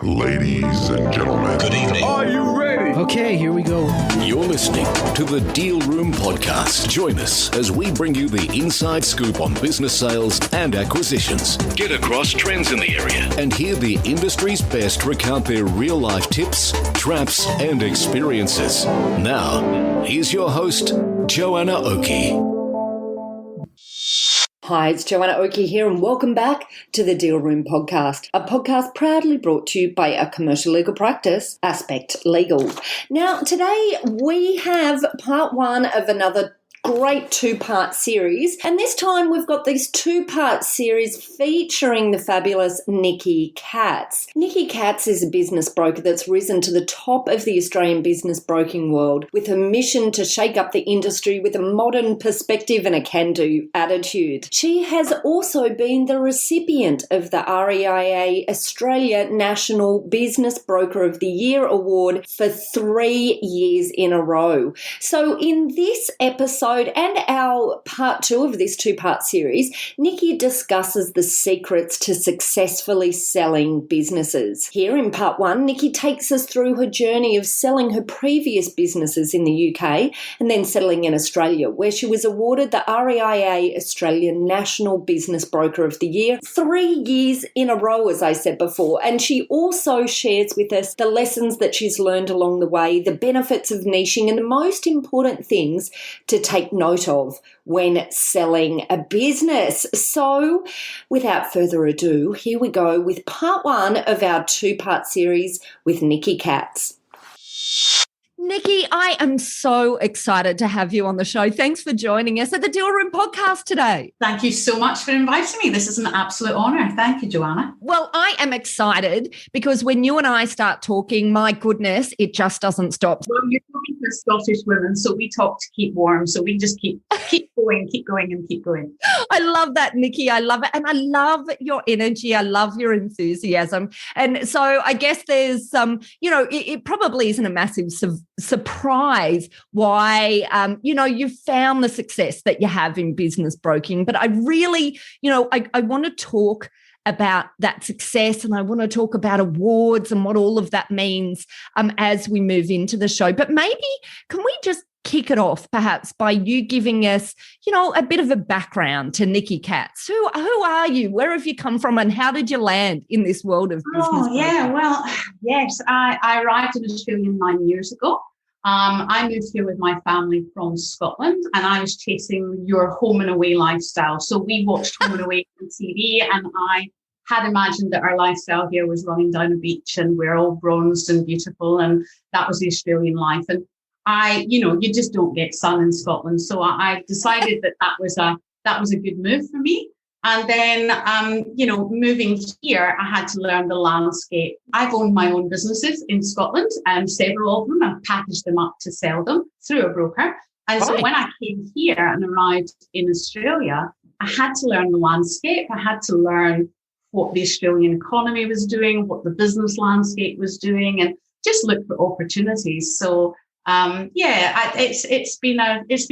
Ladies and gentlemen. Good evening. Are you ready? Okay, here we go. You're listening to the Deal Room Podcast. Join us as we bring you the inside scoop on business sales and acquisitions. Get across trends in the area and hear the industry's best recount their real-life tips, traps, and experiences. Now, here's your host, Joanna Oakey. Hi, it's Joanna Oakey here, and welcome back to the Deal Room Podcast, a podcast proudly brought to you by a commercial legal practice, Aspect Legal. Now, today we have part one of another great two-part series, and this time we've got this two-part series featuring the fabulous Nikki Katz. Nikki Katz is a business broker that's risen to the top of the Australian business broking world with a mission to shake up the industry with a modern perspective and a can-do attitude. She has also been the recipient of the REIA Australia National Business Broker of the Year Award for 3 years in a row. So in this episode and our part two of this two-part series, Nikki discusses the secrets to successfully selling businesses. Here in part one, Nikki takes us through her journey of selling her previous businesses in the UK and then settling in Australia, where she was awarded the REIA Australian National Business Broker of the Year 3 years in a row, as I said before. And she also shares with us the lessons that she's learned along the way, the benefits of niching, and the most important things to take note of when selling a business. So without further ado, here we go with part one of our two-part series with Nikki Katz. Nikki, I am so excited to have you on the show. Thanks for joining us at the Deal Room Podcast today. Thank you so much for inviting me. This is an absolute honour. Thank you, Joanna. Well, I am excited because when you and I start talking, my goodness, it just doesn't stop. Well, you're talking to Scottish women, so we talk to keep warm. So we just keep going and keep going. I love that, Nikki. I love it. And I love your energy. I love your enthusiasm. And so I guess there's it probably isn't a massive surprise why, you found the success that you have in business broking. But I really, I want to talk about that success, and I want to talk about awards and what all of that means as we move into the show. But maybe can we just kick it off perhaps by you giving us, a bit of a background to Nikki Katz. Who are you? Where have you come from? And how did you land in this world of business? Oh, yeah. Well, yes, I arrived in Australia 9 years ago. I moved here with my family from Scotland, and I was chasing your home and away lifestyle. So we watched Home and Away on TV, and I had imagined that our lifestyle here was running down a beach and we're all bronzed and beautiful, and that was the Australian life. And you just don't get sun in Scotland. So I decided that was a good move for me. And then, moving here, I had to learn the landscape. I've owned my own businesses in Scotland, and several of them. I've packaged them up to sell them through a broker. And so when I came here and arrived in Australia, I had to learn the landscape. I had to learn what the Australian economy was doing, what the business landscape was doing, and just look for opportunities. So it's been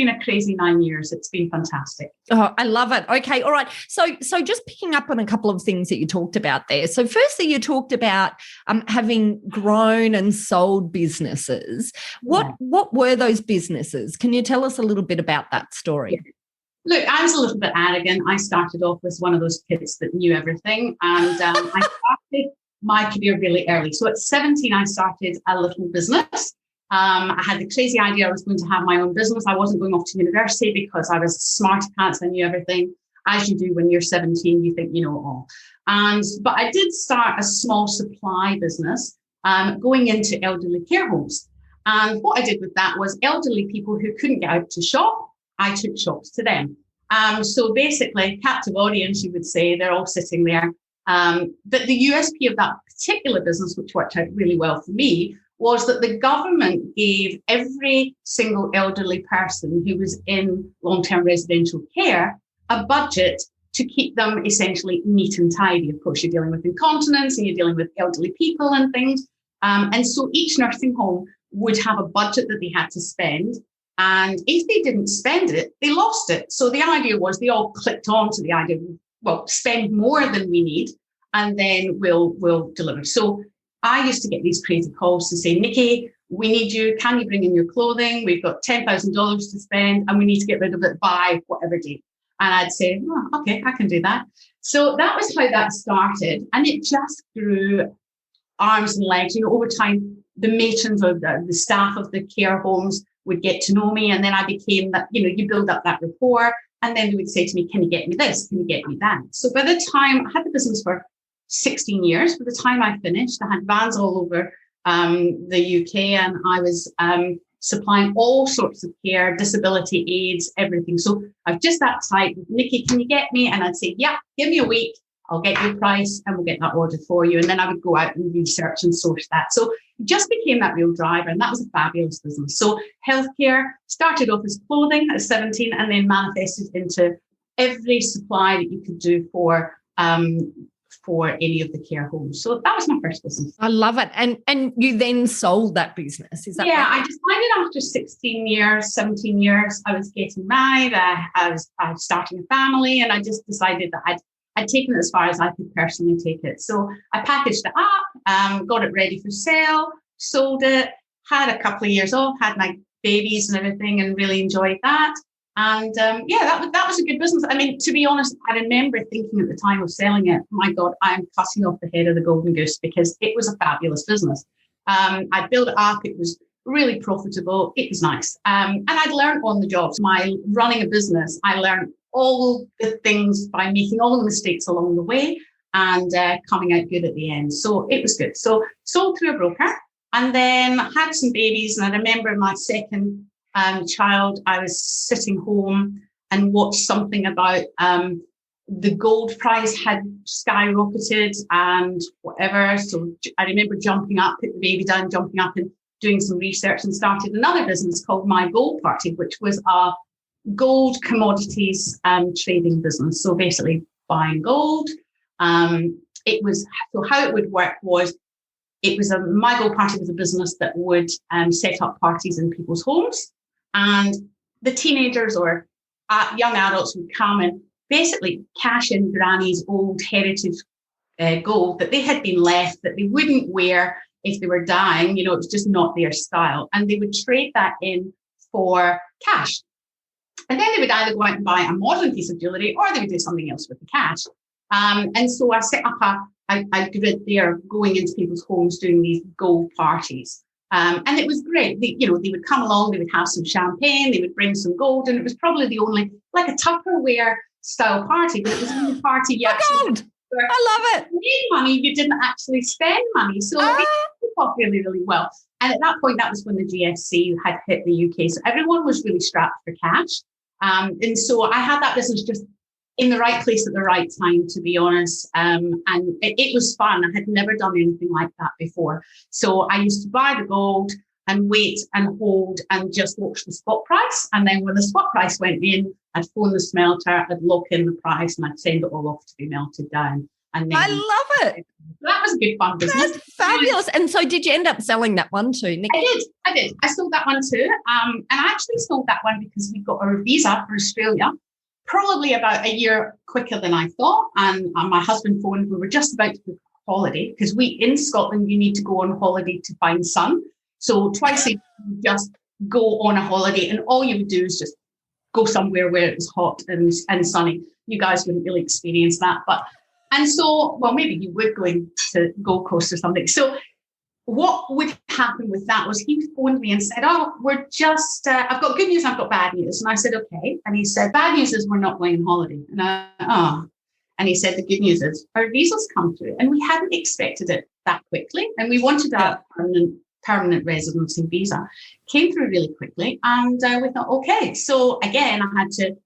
a crazy 9 years. It's been fantastic. Oh, I love it. Okay. All right. So just picking up on a couple of things that you talked about there. So firstly, you talked about having grown and sold businesses. What were those businesses? Can you tell us a little bit about that story? Yeah. Look, I was a little bit arrogant. I started off as one of those kids that knew everything, and I started my career really early. So at 17, I started a little business. I had the crazy idea I was going to have my own business. I wasn't going off to university because I was smarty pants. I knew everything. As you do when you're 17, you think you know it all. But I did start a small supply business going into elderly care homes. And what I did with that was elderly people who couldn't get out to shop, I took shops to them. So basically, captive audience, you would say, they're all sitting there. But the USP of that particular business, which worked out really well for me, was that the government gave every single elderly person who was in long-term residential care a budget to keep them essentially neat and tidy. Of course, you're dealing with incontinence and you're dealing with elderly people and things. And so each nursing home would have a budget that they had to spend. And if they didn't spend it, they lost it. So the idea was they all clicked on to the idea, well, spend more than we need, and then we'll deliver. So I used to get these crazy calls to say, Nikki, we need you. Can you bring in your clothing? We've got $10,000 to spend and we need to get rid of it by whatever date. And I'd say, oh, okay, I can do that. So that was how that started. And it just grew arms and legs. Over time, the matrons or the staff of the care homes would get to know me. And then I became that, you build up that rapport. And then they would say to me, can you get me this? Can you get me that? So by the time I had the business for 16 years, by the time I finished, I had vans all over the UK, and I was supplying all sorts of care, disability aids, everything. So I was just that type, Nikki, can you get me? And I'd say, yeah, give me a week. I'll get you a price and we'll get that ordered for you. And then I would go out and research and source that. So it just became that real driver. And that was a fabulous business. So healthcare started off as clothing at 17 and then manifested into every supply that you could do for any of the care homes. So that was my first business. I love it. And you then sold that business, is that right? I decided after 16 years, 17 years, I was getting married, I was starting a family, and I just decided that I'd taken it as far as I could personally take it. So I packaged it up, got it ready for sale, sold it, had a couple of years off, had my babies and everything, and really enjoyed that. And that was a good business. I mean, to be honest, I remember thinking at the time of selling it, my God, I'm cutting off the head of the golden goose, because it was a fabulous business. I built it up. It was really profitable. It was nice. And I'd learned on the job. My running a business, I learned all the things by making all the mistakes along the way and coming out good at the end. So it was good. So sold through a broker, and then had some babies. And I remember my second child, I was sitting home and watched something about the gold price had skyrocketed and whatever. So I remember jumping up, put the baby down, jumping up and doing some research, and started another business called My Gold Party, which was a gold commodities trading business. So basically buying gold. It was, so how it would work was, My Gold Party was a business that would set up parties in people's homes. And the teenagers or young adults would come and basically cash in granny's old heritage gold that they had been left, that they wouldn't wear if they were dying. It was just not their style. And they would trade that in for cash. And then they would either go out and buy a modern piece of jewellery, or they would do something else with the cash. And so I set up a grid there, going into people's homes, doing these gold parties. And it was great. They would come along, they would have some champagne, they would bring some gold, and it was probably the only, like a Tupperware style party, but it was the party you actually... I love it. You made money, you didn't actually spend money. So it worked really, really well. And at that point, that was when the GFC had hit the UK. So everyone was really strapped for cash. And so I had that business just in the right place at the right time, to be honest. And it was fun. I had never done anything like that before. So I used to buy the gold and wait and hold and just watch the spot price. And then when the spot price went in, I'd phone the smelter, I'd lock in the price, and I'd send it all off to be melted down. And then I love it. That was a good fun business. That's fabulous. And so did you end up selling that one too, Nikki? I did. I sold that one too. And I actually sold that one because we got our visa for Australia probably about a year quicker than I thought. And my husband phoned. We were just about to book a holiday, because in Scotland, you need to go on holiday to find sun. So twice a year, you just go on a holiday, and all you would do is just go somewhere where it was hot and sunny. You guys wouldn't really experience that. And so, well, maybe you would going to Gold Coast or something. So what would happen with that was he phoned me and said, we're just, I've got good news, I've got bad news. And I said, okay. And he said, bad news is we're not going on holiday. And and he said, the good news is our visas come through. And we hadn't expected it that quickly. And we wanted a permanent residency visa. Came through really quickly. And we thought, okay. So again, I had to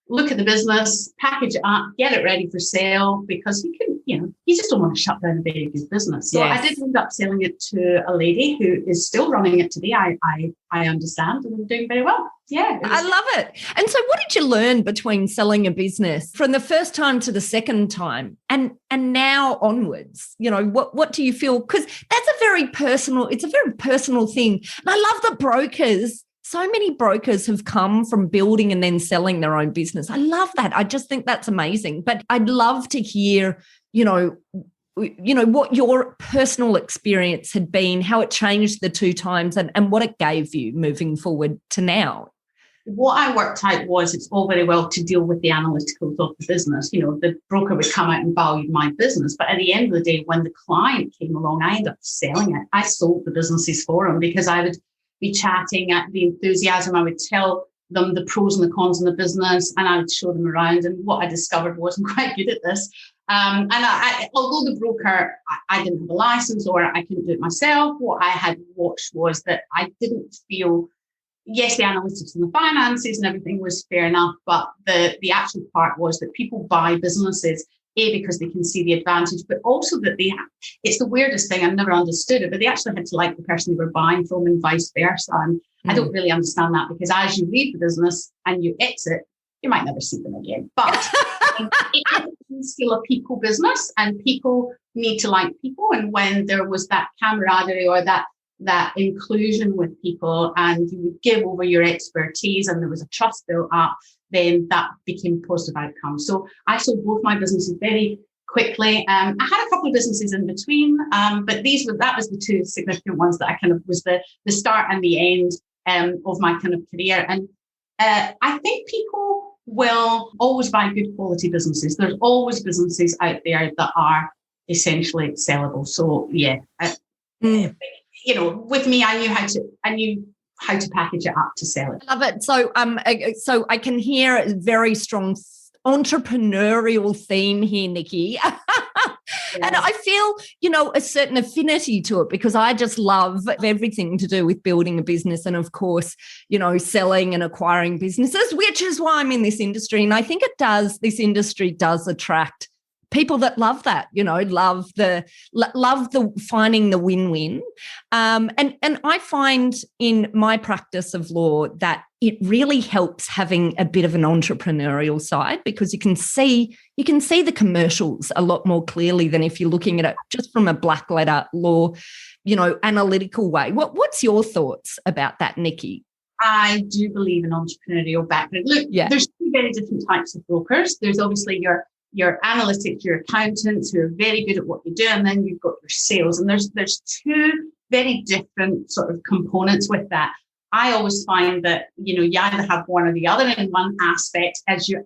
look at the business, package it up, get it ready for sale, because you just don't want to shut down a very good business. So yes. I did end up selling it to a lady who is still running it today. I understand, and doing very well. Yeah. I love it. And so what did you learn between selling a business from the first time to the second time and now onwards? What do you feel? Because it's a very personal thing. And I love that brokers, so many brokers have come from building and then selling their own business. I love that. I just think that's amazing. But I'd love to hear, what your personal experience had been, how it changed the two times and what it gave you moving forward to now. What I worked out was it's all very well to deal with the analyticals of the business. The broker would come out and valued my business. But at the end of the day, when the client came along, I ended up selling it. I sold the businesses for them because I would be chatting at the enthusiasm. I would tell them the pros and the cons in the business, and I would show them around. And what I discovered was I'm quite good at this. And although the broker, I didn't have a license or I couldn't do it myself, what I had watched was that I didn't feel, yes, the analytics and the finances and everything was fair enough, but the actual part was that people buy businesses, because they can see the advantage, but also that it's the weirdest thing, I've never understood it, but they actually had to like the person they were buying from and vice versa. And I don't really understand that, because as you leave the business and you exit, you might never see them again. But it is still a people business, and people need to like people. And when there was that camaraderie or that inclusion with people, and you would give over your expertise and there was a trust built up, then that became positive outcomes. So I sold both my businesses very quickly. I had a couple of businesses in between, but that was the two significant ones that I kind of was the start and the end of my kind of career. And I think people will always buy good quality businesses. There's always businesses out there that are essentially sellable. So yeah, with me, I knew how to package it up to sell it. I love it. So I can hear a very strong entrepreneurial theme here, Nikki. Yeah. And I feel, a certain affinity to it, because I just love everything to do with building a business and, of course, selling and acquiring businesses, which is why I'm in this industry. And I think this industry does attract people that love that, love the finding the win-win. And I find in my practice of law that it really helps having a bit of an entrepreneurial side, because you can see the commercials a lot more clearly than if you're looking at it just from a black letter law, analytical way. What's your thoughts about that, Nikki? I do believe in entrepreneurial background. Look, There's two very different types of brokers. There's obviously your analytics, your accountants who are very good at what you do, and then you've got your sales. And there's two very different sort of components with that. I always find that, you either have one or the other in one aspect as your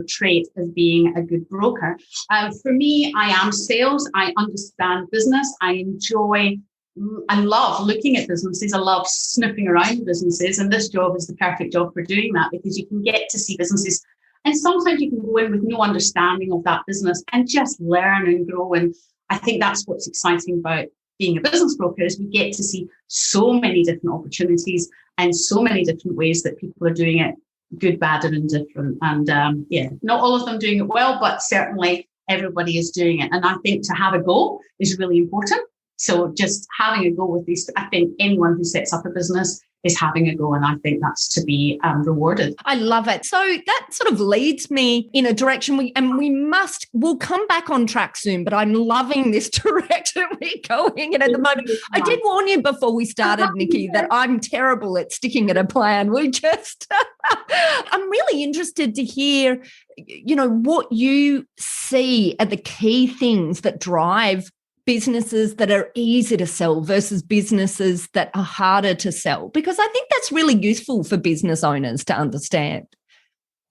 trait as being a good broker. For me, I am sales. I understand business. I love looking at businesses. I love snooping around businesses. And this job is the perfect job for doing that, because you can get to see businesses. And sometimes you can go in with no understanding of that business and just learn and grow. And I think that's what's exciting about being a business broker, is we get to see so many different opportunities and so many different ways that people are doing it, good, bad, and indifferent. And not all of them doing it well, but certainly everybody is doing it. And I think to have a go is really important. So just having a go with these, I think anyone who sets up a business is having a go, and I think that's to be rewarded. I love it. So that sort of leads me in a direction we'll come back on track soon, but I'm loving this direction we're going in at the moment. I did warn you before we started, Nikki, that I'm terrible at sticking at a plan. I'm really interested to hear, what you see are the key things that drive businesses that are easy to sell versus businesses that are harder to sell, because I think that's really useful for business owners to understand.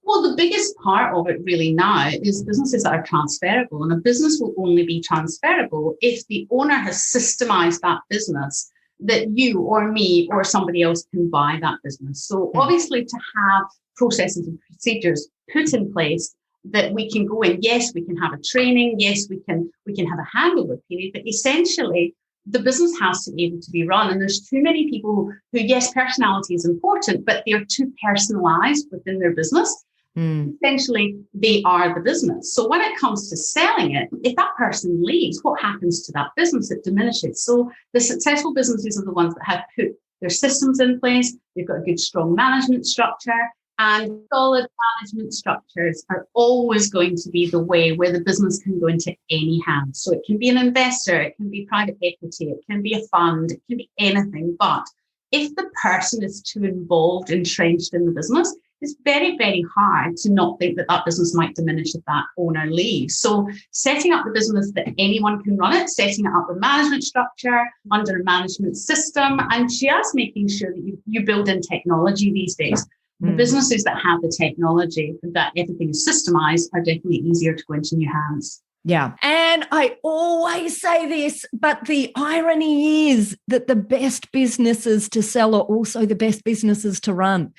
Well, the biggest part of it really now is businesses that are transferable, and a business will only be transferable if the owner has systemized that business, that you or me or somebody else can buy that business. So obviously, to have processes and procedures put in place that we can go in, yes, we can have a training, yes, we can have a handover period, but essentially the business has to be able to be run. And there's too many people who, yes, personality is important, but they're too personalized within their business. Essentially, they are the business. So when it comes to selling it, if that person leaves, what happens to that business? It diminishes. So the successful businesses are the ones that have put their systems in place. They've got a good, strong management structure. And solid management structures are always going to be the way where the business can go into any hands. So it can be an investor, it can be private equity, it can be a fund, it can be anything. But if the person is too involved, entrenched in the business, it's very, very hard to not think that that business might diminish if that owner leaves. So setting up the business that anyone can run it, setting it up with management structure, under a management system, and just making sure that you build in technology these days. The businesses that have the technology, that everything is systemized, are definitely easier to go into new hands. Yeah. And I always say this, but the irony is that the best businesses to sell are also the best businesses to run.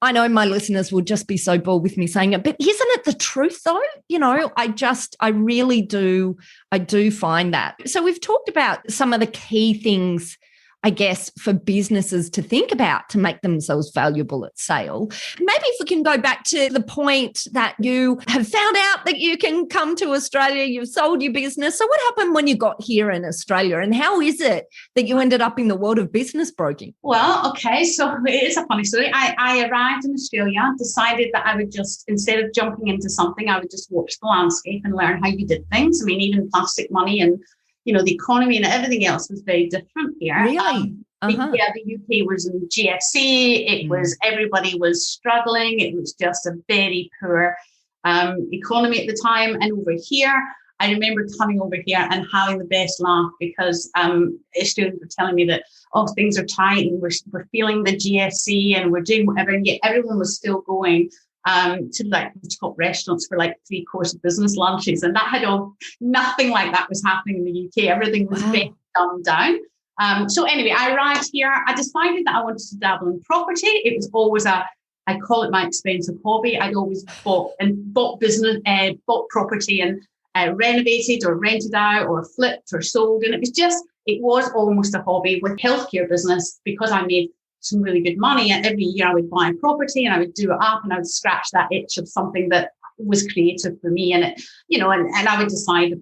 I know my listeners will just be so bored with me saying it, but isn't it the truth though? I really do. I do find that. So we've talked about some of the key things, I guess, for businesses to think about to make themselves valuable at sale. Maybe if we can go back to the point that you have found out that you can come to Australia, you've sold your business. So what happened when you got here in Australia, and how is it that you ended up in the world of business broking? Well, okay, so it is a funny story. I arrived in Australia, decided that I would just, instead of jumping into something, I would just watch the landscape and learn how you did things. I mean, even plastic money and the economy and everything else was very different here. Really? The UK was in GFC. It was, everybody was struggling. It was just a very poor economy at the time. And over here, I remember coming over here and having the best laugh because students were telling me that, things are tight and we're feeling the GFC and we're doing whatever. And yet everyone was still going to like the top restaurants for like 3-course business lunches, and that had nothing like that was happening in the UK. Everything was very dumbed down. So anyway, I arrived here. I decided that I wanted to dabble in property. It was always I call it my expensive hobby. I'd always bought property and renovated or rented out or flipped or sold, and it was almost a hobby with healthcare business because I made some really good money. And every year I would buy a property and I would do it up and I would scratch that itch of something that was creative for me. And it, and I would decide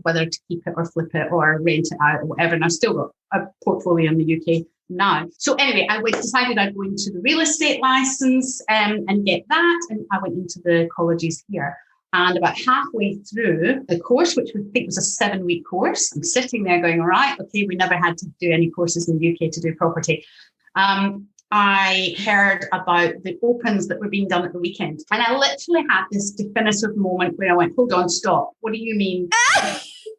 whether to keep it or flip it or rent it out or whatever. And I've still got a portfolio in the UK now. So anyway, I decided I'd go into the real estate license and get that. And I went into the colleges here. And about halfway through the course, which I think was a 7-week course, I'm sitting there going, all right, okay, we never had to do any courses in the UK to do property. I heard about the opens that were being done at the weekend. And I literally had this definitive moment where I went, hold on, stop. What do you mean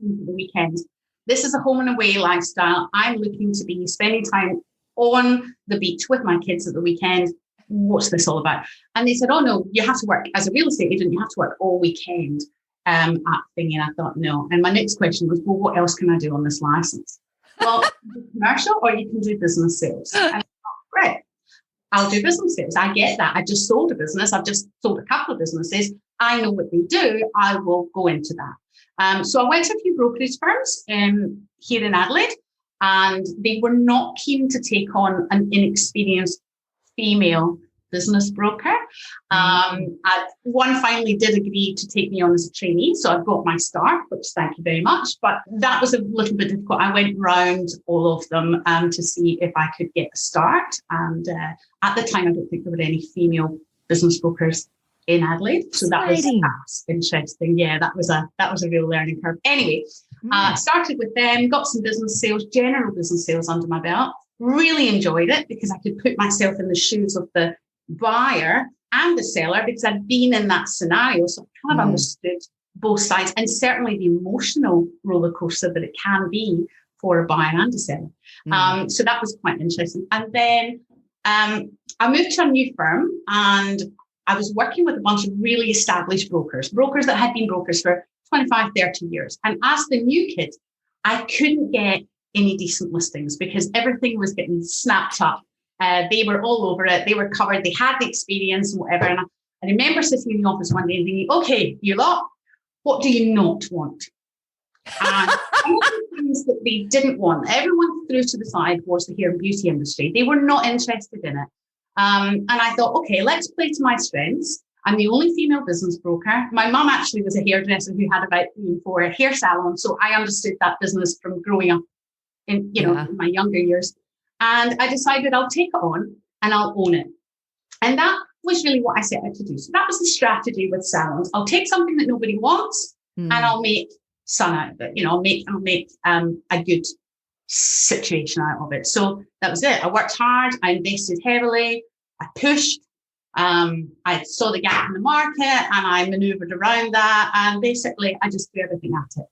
the weekend? This is a home and away lifestyle. I'm looking to be spending time on the beach with my kids at the weekend. What's this all about? And they said, oh, no, you have to work as a real estate agent. You have to work all weekend at thingy. And I thought, no. And my next question was, well, what else can I do on this license? Well, you can do commercial or you can do business sales. And I thought, great, I'll do business sales. I get that. I just sold a business. I've just sold a couple of businesses. I know what they do. I will go into that. So I went to a few brokerage firms here in Adelaide, and they were not keen to take on an inexperienced female business broker. One finally did agree to take me on as a trainee, so I've got my start, which thank you very much. But that was a little bit difficult. I went round all of them to see if I could get a start. And at the time, I don't think there were any female business brokers in Adelaide, so that was interesting. Yeah, that was a real learning curve. Anyway, started with them, got some business sales, general business sales under my belt. Really enjoyed it because I could put myself in the shoes of the buyer and the seller because I'd been in that scenario. So I kind of understood both sides, and certainly the emotional roller coaster that it can be for a buyer and a seller. So that was quite interesting. And then I moved to a new firm, and I was working with a bunch of really established brokers that had been brokers for 25, 30 years. And as the new kid, I couldn't get any decent listings because everything was getting snapped up. They were all over it. They were covered. They had the experience and whatever. And I remember sitting in the office one day and thinking, okay, you lot, what do you not want? And one of the things that they didn't want, everyone threw to the side, was the hair and beauty industry. They were not interested in it. And I thought, okay, let's play to my strengths. I'm the only female business broker. My mum actually was a hairdresser who had about 3 and 4 hair salons. So I understood that business from growing up in my younger years. And I decided I'll take it on and I'll own it. And that was really what I set out to do. So that was the strategy with salons. I'll take something that nobody wants and I'll make sun out of it. I'll make a good situation out of it. So that was it. I worked hard. I invested heavily. I pushed. I saw the gap in the market and I maneuvered around that. And basically, I just threw everything at it.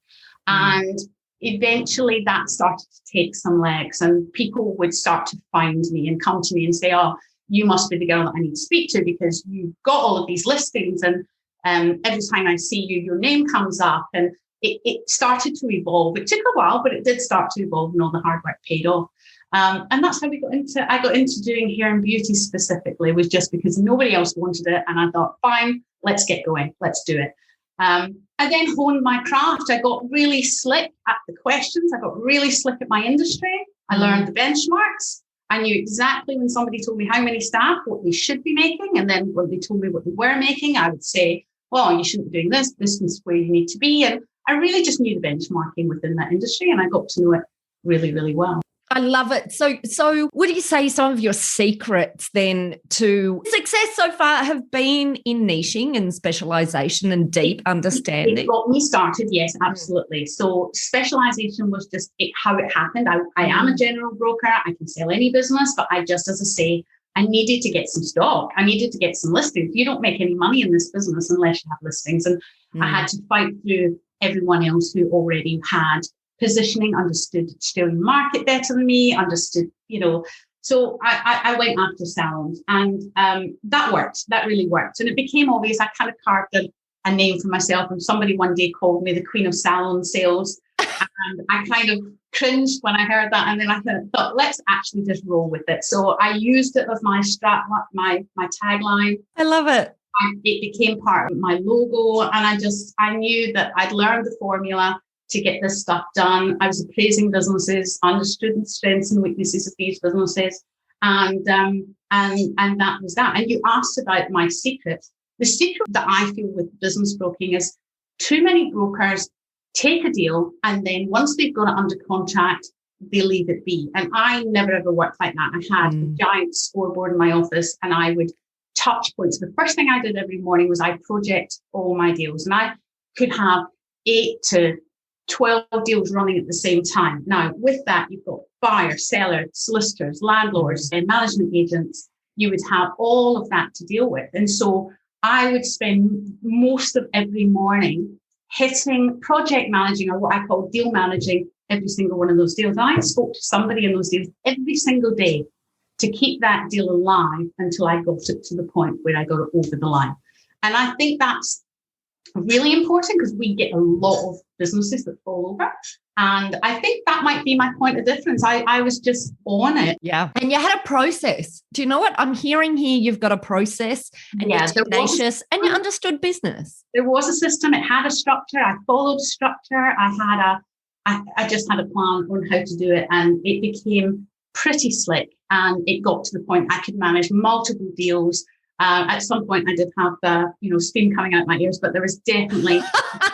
And eventually that started to take some legs, and people would start to find me and come to me and say, oh, you must be the girl that I need to speak to because you've got all of these listings. And every time I see you, your name comes up. And it started to evolve. It took a while, but it did start to evolve, and all the hard work paid off. And that's how I got into doing hair and beauty specifically, was just because nobody else wanted it. And I thought, fine, let's get going. Let's do it. I then honed my craft. I got really slick at the questions. I got really slick at my industry. I learned the benchmarks. I knew exactly when somebody told me how many staff, what they should be making. And then when they told me what they were making, I would say, well, you shouldn't be doing this. This is where you need to be. And I really just knew the benchmarking within that industry, and I got to know it really, really well. I love it. So would you say some of your secrets then to success so far have been in niching and specialisation and deep understanding? It got me started, yes, absolutely. So specialisation was just how it happened. I am a general broker. I can sell any business, but I just, as I say, I needed to get some stock. I needed to get some listings. You don't make any money in this business unless you have listings. And I had to fight through everyone else who already had positioning, understood Australian market better than me, understood, so I went after salons, and that worked. That really worked. And it became obvious. I kind of carved a name for myself, and somebody one day called me the Queen of Salon Sales. And I kind of cringed when I heard that. And then I thought, let's actually just roll with it. So I used it as my my tagline. I love it. It became part of my logo. And I knew that I'd learned the formula to get this stuff done. I was appraising businesses, understood the strengths and weaknesses of these businesses. And that was that. And you asked about my secret. The secret that I feel with business broking is too many brokers take a deal, and then once they've got it under contract, they leave it be. And I never ever worked like that. I had a giant scoreboard in my office, and I would touch points. The first thing I did every morning was I project all my deals, and I could have 8 to 12 deals running at the same time. Now, with that, you've got buyers, sellers, solicitors, landlords, and management agents. You would have all of that to deal with. And so I would spend most of every morning hitting project managing, or what I call deal managing, every single one of those deals. And I spoke to somebody in those deals every single day to keep that deal alive until I got it to the point where I got it over the line. And I think that's really important, because we get a lot of businesses that fall over. And I think that might be my point of difference. I was just on it. Yeah. And you had a process. Do you know what I'm hearing here? You've got a process, and you're tenacious, and you understood business. There was a system. It had a structure. I followed structure. I just had a plan on how to do it, and it became pretty slick. And it got to the point I could manage multiple deals. At some point, I did have the steam coming out my ears, but there was definitely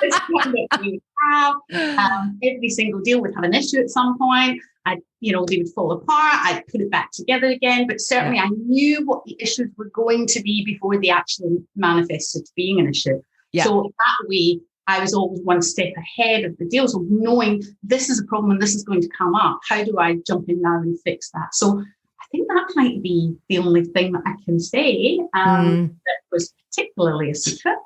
this one that we would have. Every single deal would have an issue at some point. They would fall apart. I'd put it back together again. But certainly, I knew what the issues were going to be before they actually manifested to being an issue. Yeah. So that way, I was always one step ahead of the deals, of knowing this is a problem and this is going to come up. How do I jump in now and fix that? So I think that might be the only thing that I can say that was particularly a secret.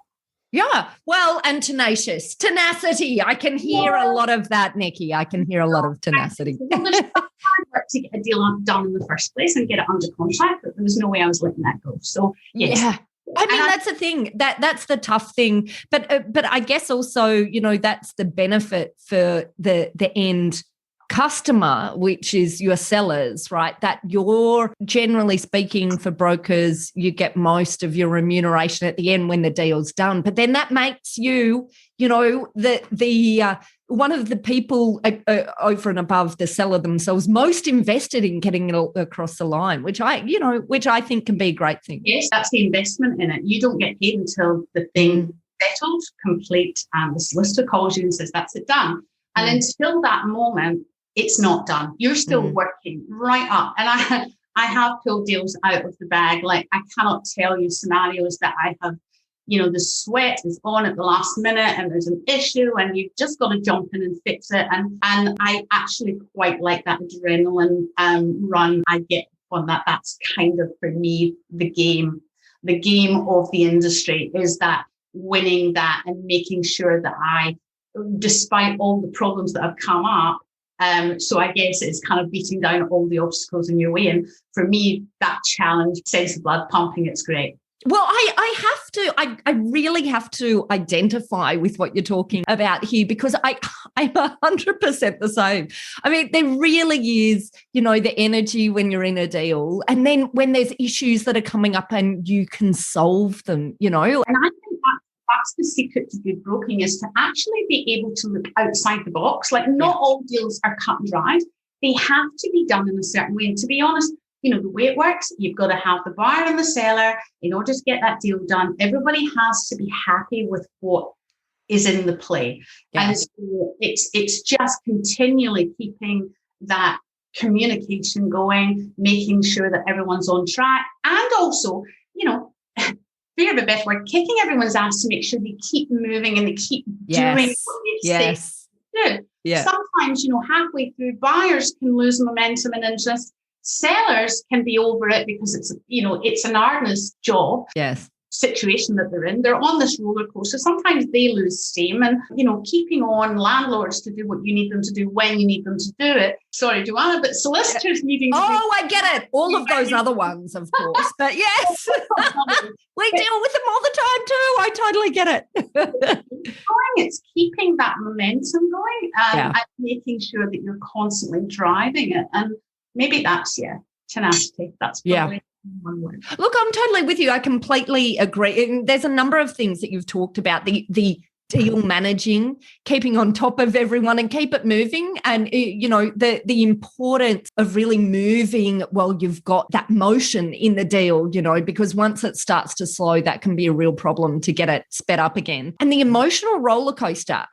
Yeah, well, and tenacity. I can hear a lot of that, Nikki. I can hear a lot of tenacity. Well, there's hard work to get a deal done in the first place and get it under contract, but there was no way I was letting that go. So, yes. Yeah. I mean, that's the thing. That's the tough thing. But I guess also, that's the benefit for the end customer, which is your sellers, right? That you're, generally speaking, for brokers, you get most of your remuneration at the end when the deal's done. But then that makes you, the one of the people over and above the seller themselves most invested in getting it across the line, which I think can be a great thing. Yes, that's the investment in it. You don't get paid until the thing settled, complete, and the solicitor calls you and says, that's it done. And until that moment, it's not done. You're still working right up. And I have pulled deals out of the bag. Like, I cannot tell you scenarios that I have, the sweat is on at the last minute and there's an issue and you've just got to jump in and fix it. And I actually quite like that adrenaline run I get on that. That's kind of, for me, the game. the game of the industry, is that winning that and making sure that despite all the problems that have come up, so I guess it's kind of beating down all the obstacles in your way. And for me, that challenge, sense of blood pumping, it's great. Well, I really have to identify with what you're talking about here, because I'm 100% the same. I mean, there really is, the energy when you're in a deal, and then when there's issues that are coming up and you can solve them, And I think that's the secret to good broking, is to actually be able to look outside the box. Like, not all deals are cut and dried. They have to be done in a certain way. And to be honest, the way it works, you've got to have the buyer and the seller in order to get that deal done. Everybody has to be happy with what is in the play. Yeah. And so it's just continually keeping that communication going, making sure that everyone's on track, and also, fear of a better word, kicking everyone's ass to make sure they keep moving and they keep doing what they say to do. Yeah. Sometimes, halfway through, buyers can lose momentum and interest. Sellers can be over it because it's an arduous job. Yes. Situation that they're in. They're on this roller coaster. Sometimes they lose steam, and keeping on landlords to do what you need them to do when you need them to do it. Sorry, Joanna, but solicitors needing to I get it. All of those other ones, of course. But yes. We deal with them all the time too. I totally get it. It's keeping that momentum going and making sure that you're constantly driving it. And maybe that's tenacity. That's probably one word. Look, I'm totally with you. I completely agree. And there's a number of things that you've talked about, the deal managing, keeping on top of everyone and keep it moving. And, the importance of really moving while you've got that motion in the deal, because once it starts to slow, that can be a real problem to get it sped up again. And the emotional roller coaster,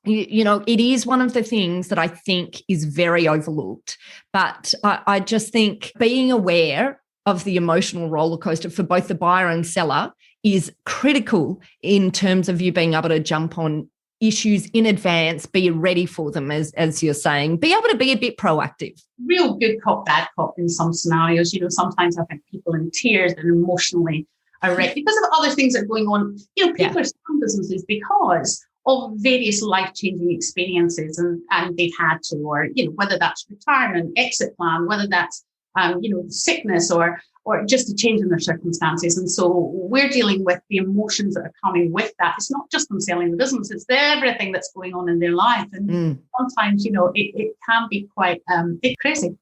it is one of the things that I think is very overlooked. But I just think being aware of the emotional roller coaster for both the buyer and seller is critical in terms of you being able to jump on issues in advance, be ready for them, as you're saying, be able to be a bit proactive. Real good cop, bad cop in some scenarios. Sometimes I think people in tears and emotionally irate because of other things that are going on. People are starting businesses because of various life-changing experiences and they've had to, or, whether that's retirement, exit plan, whether that's, sickness or just a change in their circumstances. And so we're dealing with the emotions that are coming with that. It's not just them selling the business, it's everything that's going on in their life. And sometimes, it can be quite crazy.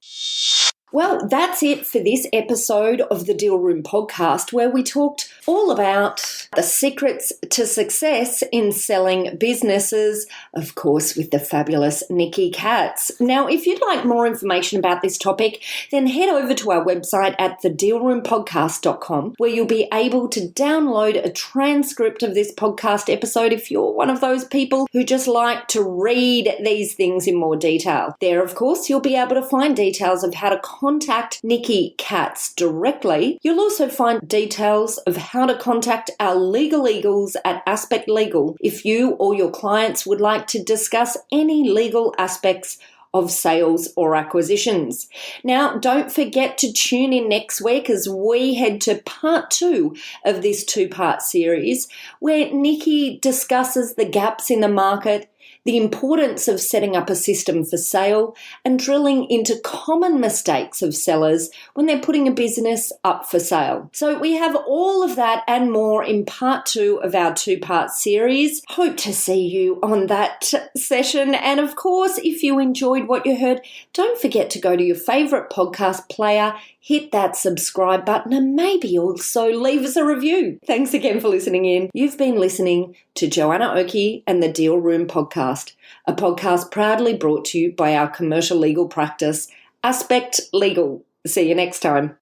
Well, that's it for this episode of the Deal Room podcast, where we talked all about the secrets to success in selling businesses, of course, with the fabulous Nikki Katz. Now, if you'd like more information about this topic, then head over to our website at thedealroompodcast.com, where you'll be able to download a transcript of this podcast episode if you're one of those people who just like to read these things in more detail. There, of course, you'll be able to find details of how to contact Nikki Katz directly. You'll also find details of how to contact our legal eagles at Aspect Legal if you or your clients would like to discuss any legal aspects of sales or acquisitions. Now, don't forget to tune in next week as we head to part 2 of this 2-part series, where Nikki discusses the gaps in the market, the importance of setting up a system for sale, and drilling into common mistakes of sellers when they're putting a business up for sale. So we have all of that and more in part 2 of our 2-part series. Hope to see you on that session. And of course, if you enjoyed what you heard, don't forget to go to your favourite podcast player, hit that subscribe button, and maybe also leave us a review. Thanks again for listening in. You've been listening to Joanna Oakey and the Deal Room podcast, a podcast proudly brought to you by our commercial legal practice, Aspect Legal. See you next time.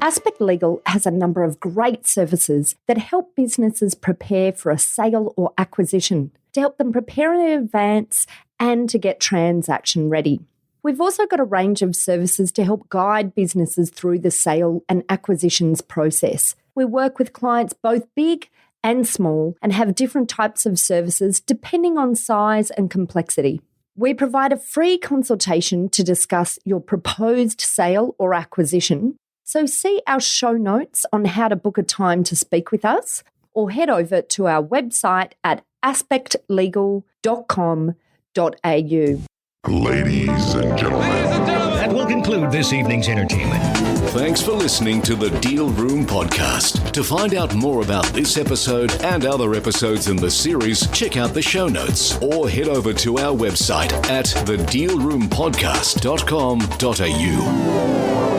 Aspect Legal has a number of great services that help businesses prepare for a sale or acquisition, to help them prepare in advance and to get transaction ready. We've also got a range of services to help guide businesses through the sale and acquisitions process. We work with clients both big and small and have different types of services depending on size and complexity. We provide a free consultation to discuss your proposed sale or acquisition. So see our show notes on how to book a time to speak with us, or head over to our website at aspectlegal.com.au. Ladies and gentlemen. That will conclude this evening's entertainment. Thanks for listening to the Deal Room Podcast. To find out more about this episode and other episodes in the series, check out the show notes or head over to our website at thedealroompodcast.com.au.